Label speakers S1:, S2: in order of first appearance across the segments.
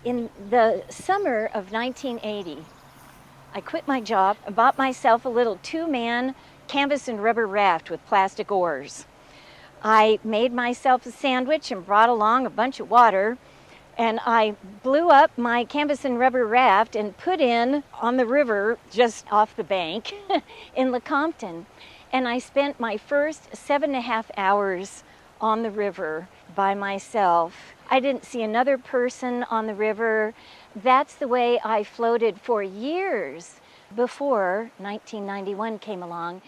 S1: In the summer of 1980, I quit my job and bought myself a little two-man canvas and rubber raft with plastic oars. I made myself a sandwich and brought along a bunch of water, and I blew up my canvas and rubber raft and put in on the river just off the bank in Lecompton. And I spent my first 7.5 hours on the river by myself. I didn't see another person on the river. That's the way I floated for years before 1991 came along.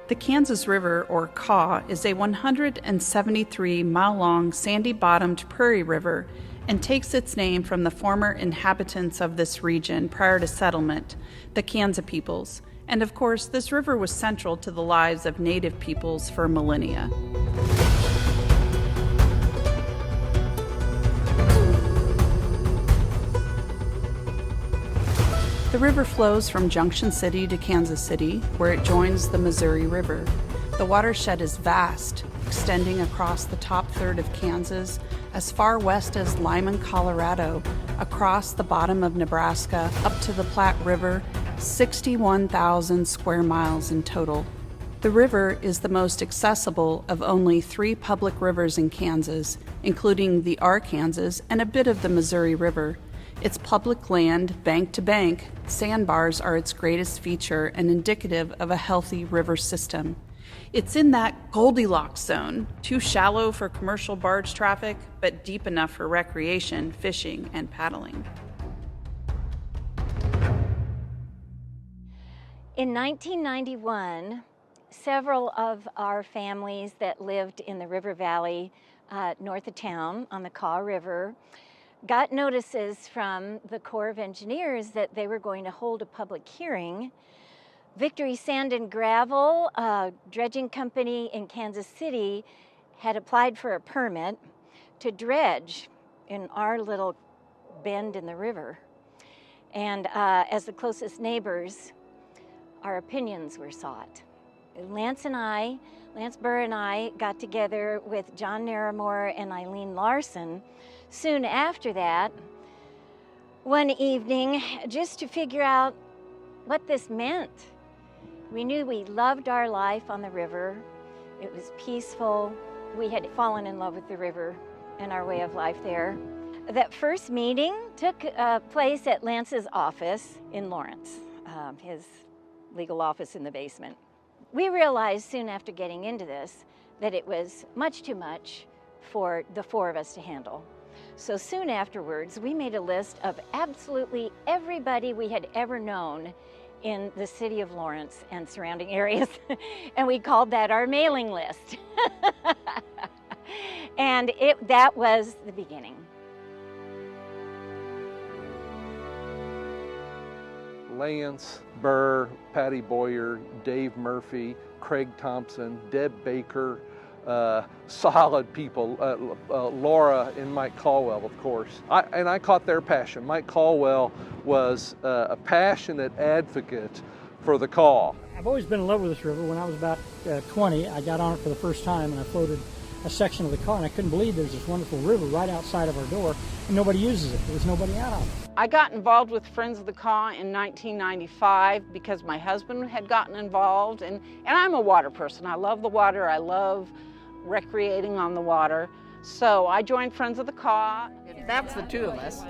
S2: The Kansas River, or Kaw, is a 173-mile-long sandy-bottomed prairie river and takes its name from the former inhabitants of this region prior to settlement, the Kansa peoples. And of course, this river was central to the lives of Native peoples for millennia. The river flows from Junction City to Kansas City, where it joins the Missouri River. The watershed is vast, extending across the top third of Kansas, as far west as Lyman, Colorado, across the bottom of Nebraska, up to the Platte River, 61,000 square miles in total. The river is the most accessible of only 3 public rivers in Kansas, including the Arkansas and a bit of the Missouri River. Its public land, bank to bank, sandbars are its greatest feature and indicative of a healthy river system. It's in that Goldilocks zone, too shallow for commercial barge traffic, but deep enough for recreation, fishing, and paddling.
S1: In 1991, several of our families that lived in the river valley north of town on the Kaw River got notices from the Corps of Engineers that they were going to hold a public hearing. Victory Sand and Gravel, a dredging company in Kansas City, had applied for a permit to dredge in our little bend in the river. And as the closest neighbors, our opinions were sought. Lance Burr and I got together with John Naramore and Eileen Larson soon after that, one evening, just to figure out what this meant. We knew we loved our life on the river. It was peaceful. We had fallen in love with the river and our way of life there. That first meeting took place at Lance's office in Lawrence, his legal office in the basement. We realized soon after getting into this that it was much too much for the 4 of us to handle. So soon afterwards, we made a list of absolutely everybody we had ever known in the city of Lawrence and surrounding areas, and we called that our mailing list. And that was the beginning.
S3: Lance Burr, Patty Boyer, Dave Murphy, Craig Thompson, Deb Baker, solid people, Laura and Mike Caldwell, of course. I caught their passion. Mike Caldwell was a passionate advocate for the Kaw.
S4: I've always been in love with this river. When I was about 20, I got on it for the first time and I floated a section of the Kaw, and I couldn't believe there's this wonderful river right outside of our door and nobody uses it. There was nobody out on it.
S5: I got involved with Friends of the Kaw in 1995 because my husband had gotten involved, and I'm a water person. I love the water. I love recreating on the water. So I joined Friends of the Kaw.
S6: That's the 2 of us.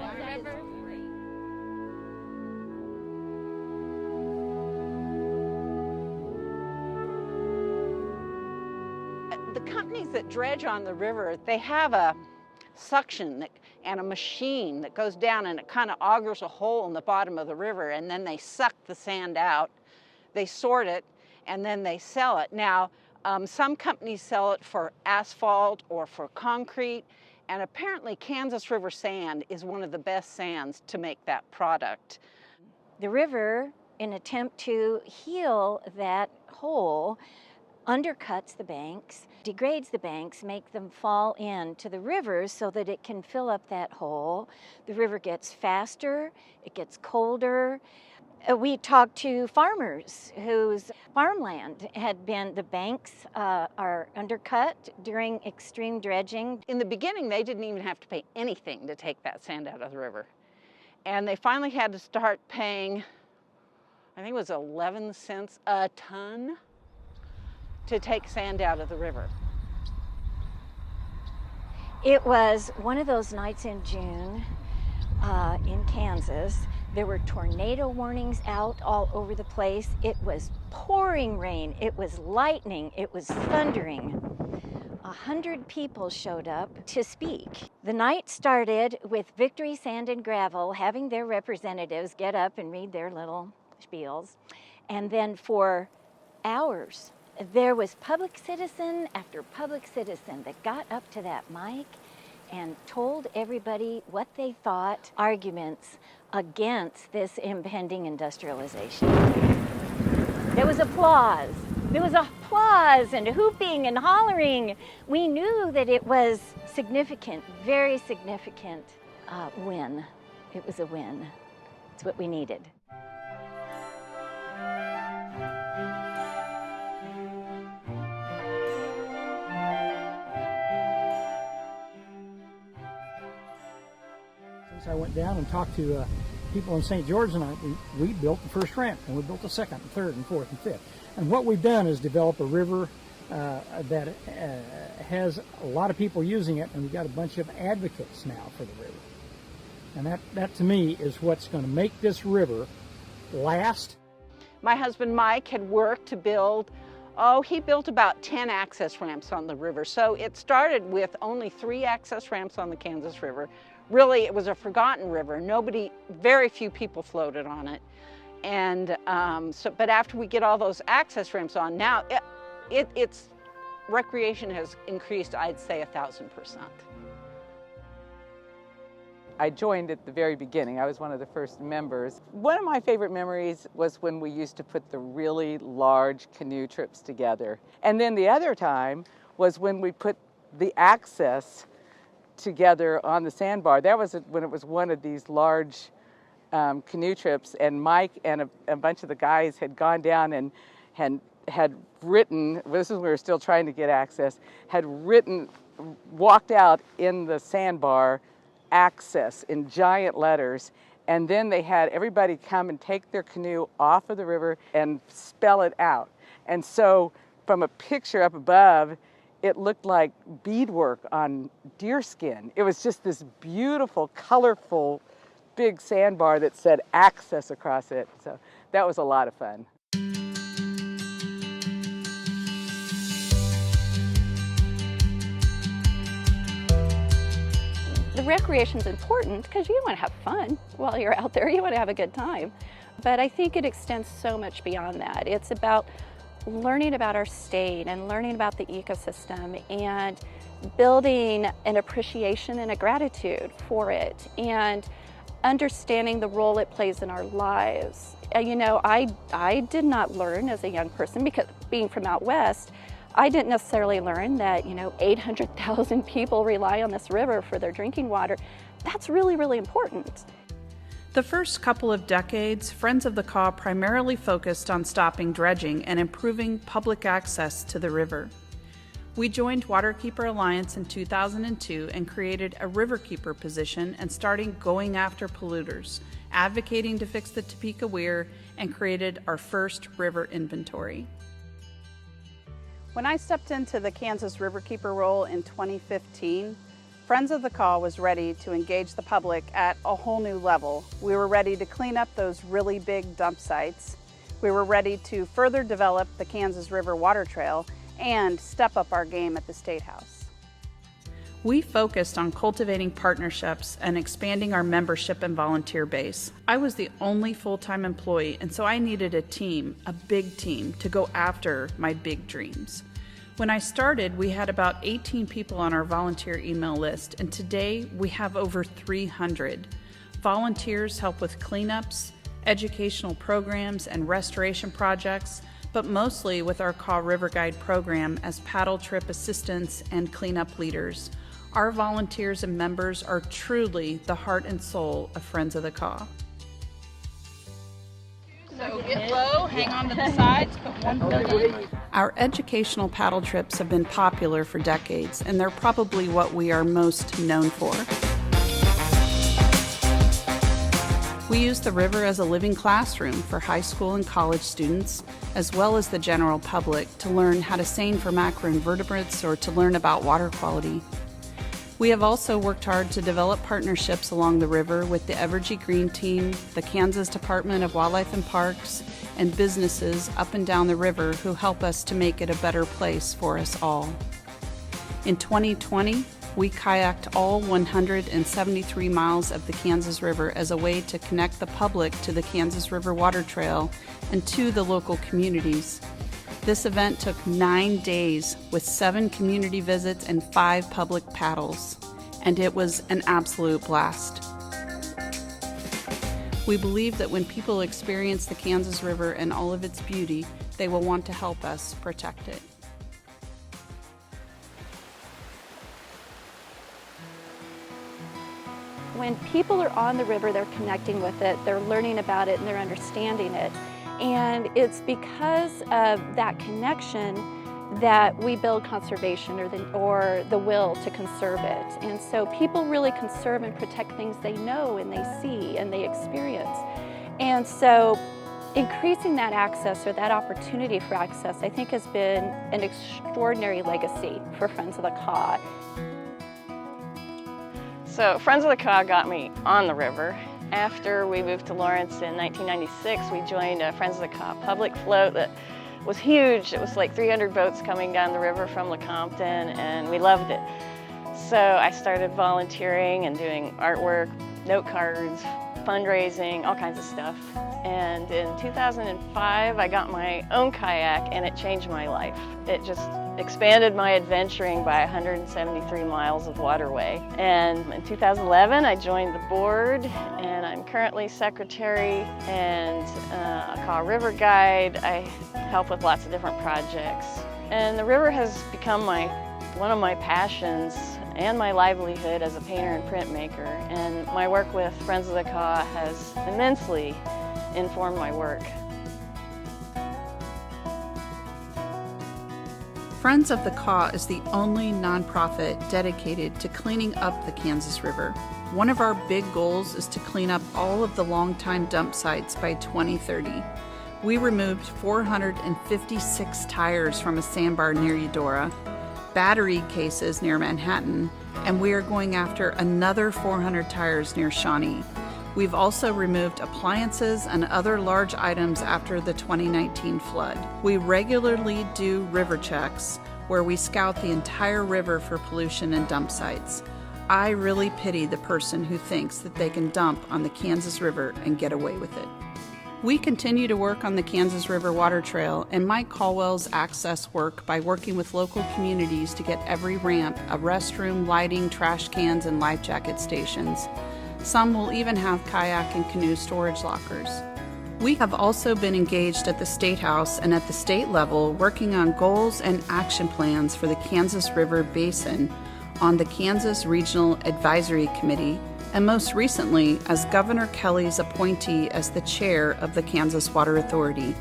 S5: The companies that dredge on the river, they have a suction and a machine that goes down and it kind of augers a hole in the bottom of the river, and then they suck the sand out, they sort it, and then they sell it. Now, Some companies sell it for asphalt or for concrete, and apparently Kansas River sand is one of the best sands to make that product.
S1: The river, in attempt to heal that hole, undercuts the banks, degrades the banks, make them fall into the river so that it can fill up that hole. The river gets faster, it gets colder. We talked to farmers whose farmland had been, the banks are undercut during extreme dredging.
S5: In the beginning, they didn't even have to pay anything to take that sand out of the river. And they finally had to start paying, I think it was 11 cents a ton to take sand out of the river.
S1: It was one of those nights in June in Kansas. There were tornado warnings out all over the place. It was pouring rain, it was lightning, it was thundering. 100 people showed up to speak. The night started with Victory Sand and Gravel having their representatives get up and read their little spiels. And then for hours, there was public citizen after public citizen that got up to that mic and told everybody what they thought, arguments against this impending industrialization. There was applause. There was applause and whooping and hollering. We knew that it was significant, very significant win. It was a win. It's what we needed.
S4: I went down and talked to people in St. George, and we built the first ramp, and we built the second, and third, and fourth, and fifth. And what we've done is develop a river that has a lot of people using it, and we've got a bunch of advocates now for the river. And that to me is what's going to make this river last.
S5: My husband Mike had worked to build, he built about 10 access ramps on the river. So it started with only 3 access ramps on the Kansas River. Really, it was a forgotten river. Very few people floated on it. And but after we get all those access ramps on, now its recreation has increased, I'd say, 1,000%.
S6: I joined at the very beginning. I was one of the first members. One of my favorite memories was when we used to put the really large canoe trips together. And then the other time was when we put the access together on the sandbar. That was when it was one of these large canoe trips, and Mike and a bunch of the guys had gone down and had written, this is when we were still trying to get access, walked out in the sandbar, access in giant letters, and then they had everybody come and take their canoe off of the river and spell it out. And so from a picture up above, it looked like beadwork on deer skin. It was just this beautiful, colorful, big sandbar that said access across it. So that was a lot of fun.
S7: The recreation is important because you want to have fun while you're out there. You want to have a good time. But I think it extends so much beyond that. It's about learning about our state and learning about the ecosystem and building an appreciation and a gratitude for it and understanding the role it plays in our lives. You know, I did not learn as a young person, because being from out west, I didn't necessarily learn that, 800,000 people rely on this river for their drinking water. That's really, really important.
S2: The first couple of decades, Friends of the Caw primarily focused on stopping dredging and improving public access to the river. We joined Waterkeeper Alliance in 2002 and created a riverkeeper position and started going after polluters, advocating to fix the Topeka Weir, and created our first river inventory.
S8: When I stepped into the Kansas Riverkeeper role in 2015, Friends of the Caw was ready to engage the public at a whole new level. We were ready to clean up those really big dump sites. We were ready to further develop the Kansas River Water Trail and step up our game at the State House.
S2: We focused on cultivating partnerships and expanding our membership and volunteer base. I was the only full-time employee, and so I needed a team, a big team, to go after my big dreams. When I started, we had about 18 people on our volunteer email list, and today we have over 300. Volunteers help with cleanups, educational programs, and restoration projects, but mostly with our Kaw River Guide program as paddle trip assistants and cleanup leaders. Our volunteers and members are truly the heart and soul of Friends of the Kaw.
S5: So get low, hang on to the sides, put one foot in.
S2: Our educational paddle trips have been popular for decades, and they're probably what we are most known for. We use the river as a living classroom for high school and college students, as well as the general public, to learn how to seine for macroinvertebrates or to learn about water quality. We have also worked hard to develop partnerships along the river with the Evergy Green Team, the Kansas Department of Wildlife and Parks, and businesses up and down the river who help us to make it a better place for us all. In 2020, we kayaked all 173 miles of the Kansas River as a way to connect the public to the Kansas River Water Trail and to the local communities. This event took 9 days with 7 community visits and 5 public paddles, and it was an absolute blast. We believe that when people experience the Kansas River and all of its beauty, they will want to help us protect it.
S7: When people are on the river, they're connecting with it, they're learning about it, and they're understanding it. And it's because of that connection that we build conservation or the will to conserve it. And so people really conserve and protect things they know and they see and they experience. And so increasing that access or that opportunity for access, I think, has been an extraordinary legacy for Friends of the Kaw.
S9: So Friends of the Kaw got me on the river. After we moved to Lawrence in 1996, we joined a Friends of the Kaw public float that was huge. It was like 300 boats coming down the river from Lecompton, and we loved it. So I started volunteering and doing artwork, note cards, fundraising, all kinds of stuff. And in 2005, I got my own kayak, and it changed my life. It just expanded my adventuring by 173 miles of waterway. And in 2011, I joined the board, and I'm currently secretary and a Kaw River Guide. I help with lots of different projects. And the river has become one of my passions and my livelihood as a painter and printmaker. And my work with Friends of the Kaw has immensely informed my work.
S2: Friends of the Kaw is the only nonprofit dedicated to cleaning up the Kansas River. One of our big goals is to clean up all of the longtime dump sites by 2030. We removed 456 tires from a sandbar near Eudora, battery cases near Manhattan, and we are going after another 400 tires near Shawnee. We've also removed appliances and other large items after the 2019 flood. We regularly do river checks where we scout the entire river for pollution and dump sites. I really pity the person who thinks that they can dump on the Kansas River and get away with it. We continue to work on the Kansas River Water Trail and Mike Caldwell's access work by working with local communities to get every ramp a restroom, lighting, trash cans, and life jacket stations. Some will even have kayak and canoe storage lockers. We have also been engaged at the State House and at the state level working on goals and action plans for the Kansas River Basin on the Kansas Regional Advisory Committee, and most recently as Governor Kelly's appointee as the chair of the Kansas Water Authority.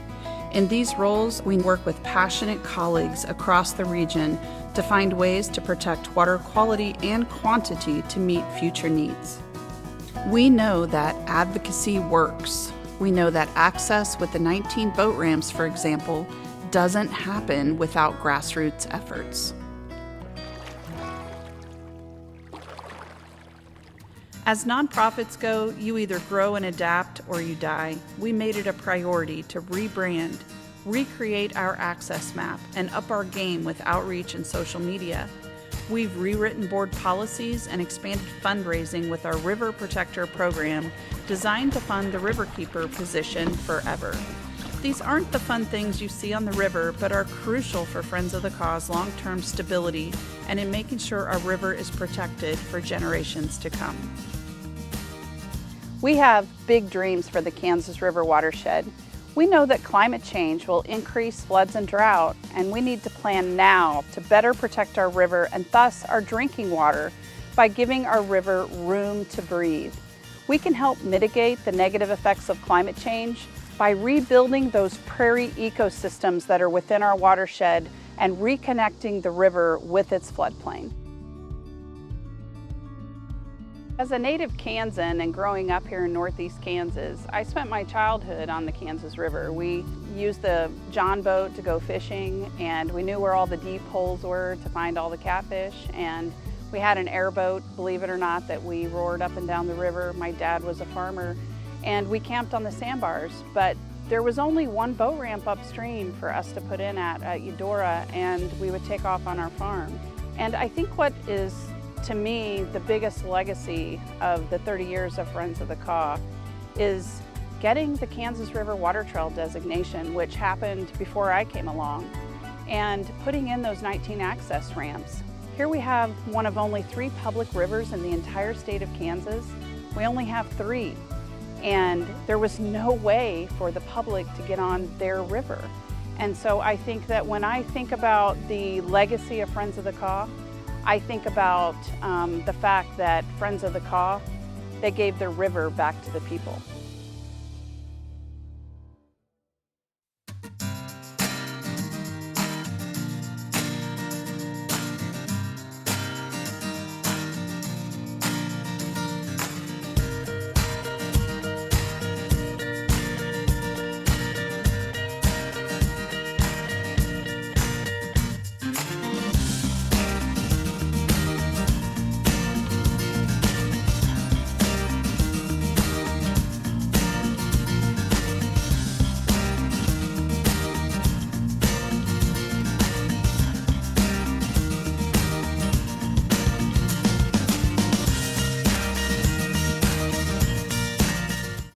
S2: In these roles, we work with passionate colleagues across the region to find ways to protect water quality and quantity to meet future needs. We know that advocacy works. We know that access with the 19 boat ramps, for example, doesn't happen without grassroots efforts. As nonprofits go, you either grow and adapt or you die. We made it a priority to rebrand, recreate our access map, and up our game with outreach and social media. We've rewritten board policies and expanded fundraising with our River Protector program designed to fund the Riverkeeper position forever. These aren't the fun things you see on the river, but are crucial for Friends of the Cause' long-term stability and in making sure our river is protected for generations to come.
S8: We have big dreams for the Kansas River watershed. We know that climate change will increase floods and drought, and we need to plan now to better protect our river and thus our drinking water by giving our river room to breathe. We can help mitigate the negative effects of climate change by rebuilding those prairie ecosystems that are within our watershed and reconnecting the river with its floodplain. As a native Kansan and growing up here in northeast Kansas, I spent my childhood on the Kansas River. We used the John boat to go fishing, and we knew where all the deep holes were to find all the catfish, and we had an airboat, believe it or not, that we roared up and down the river. My dad was a farmer, and we camped on the sandbars, but there was only one boat ramp upstream for us to put in at Eudora, and we would take off on our farm. And I think what is, to me, the biggest legacy of the 30 years of Friends of the Caw is getting the Kansas River Water Trail designation, which happened before I came along, and putting in those 19 access ramps. Here we have one of only 3 public rivers in the entire state of Kansas. We only have 3. And there was no way for the public to get on their river. And so I think that when I think about the legacy of Friends of the Caw, I think about the fact that Friends of the Caw, they gave their river back to the people.